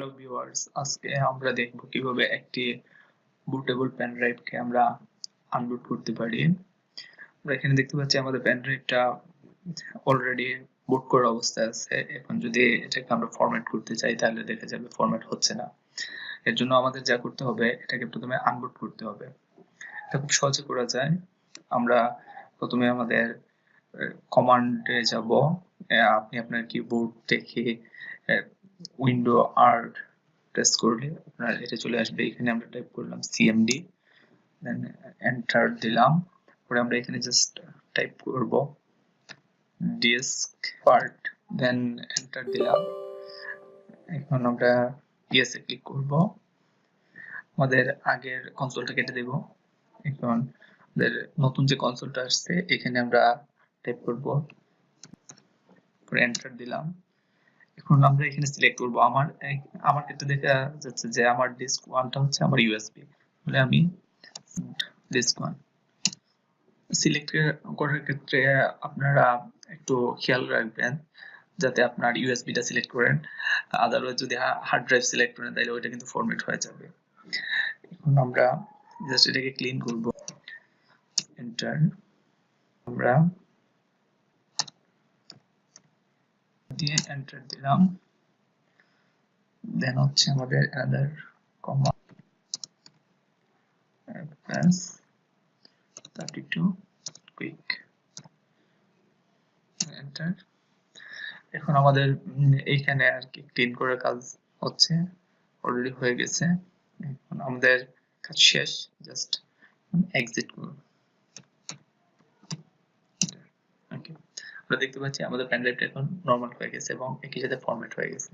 Hello viewers, আজকে আমরা দেখব কিভাবে একটি বুটেবল পেন ড্রাইভকে আমরা আনবুট করতে পারি। আমরা এখানে দেখতে পাচ্ছি আমাদের পেন ড্রাইভটা অলরেডি বুট করা অবস্থায় আছে। এখন যদি এটাকে আমরা ফরম্যাট করতে চাই তাহলে দেখা যাবে ফরম্যাট হচ্ছে না। এর জন্য আমাদের যা করতে হবে, এটাকে প্রথমে আনবুট করতে হবে। এটা খুব সহজে করা যায়। আমরা প্রথমে আমাদের কমান্ডে যাব। আপনি আপনার কিবোর্ড থেকে উইন্ডো+R প্রেস করলে আপনার এটা চলে আসবে। এখানে আমরা টাইপ করলাম cmd, দেন এন্টার দিলাম। পরে আমরা এখানে জাস্ট টাইপ করব Diskpart, দেন এন্টার দিলাম। এখন আমরা ইয়েস এ ক্লিক করব। আমাদের আগের কনসোলটা কেটে দেব। এখন আমাদের নতুন যে কনসোলটা আসছে এখানে আমরা টাইপ করব, পরে এন্টার দিলাম। এখন আমরা এখানে সিলেক্ট করব। আমার ক্ষেত্রে দেখা যাচ্ছে যে আমার ডিস্ক 1টা হচ্ছে আমার ইউএসবি, তাহলে আমি ডিস্ক 1 সিলেক্ট করার ক্ষেত্রে আপনারা একটু খেয়াল রাখবেন যাতে আপনার ইউএসবিটা সিলেক্ট করেন। আদারওয়াইজ যদি হার্ড ড্রাইভ সিলেক্ট করেন তাহলে ওইটা কিন্তু ফরম্যাট হয়ে যাবে। এখন আমরা জাস্ট এটাকে ক্লিন করব, এন্টার। আমরা দিয়ে এন্টার দিলাম। দেন হচ্ছে আমাদের another command fs32 quick, enter. এখন আমাদের এইখানে আর কি ক্লিন করার কাজ হচ্ছে, অলরেডি হয়ে গেছে। এখন আমাদের কাজ শেষ, জাস্ট এক্সিট করব। ওকে, আমরা দেখতে পাচ্ছি আমাদের পেন ড্রাইভটা এখন নরমাল হয়ে গেছে এবং একই সাথে ফরম্যাট হয়ে গেছে।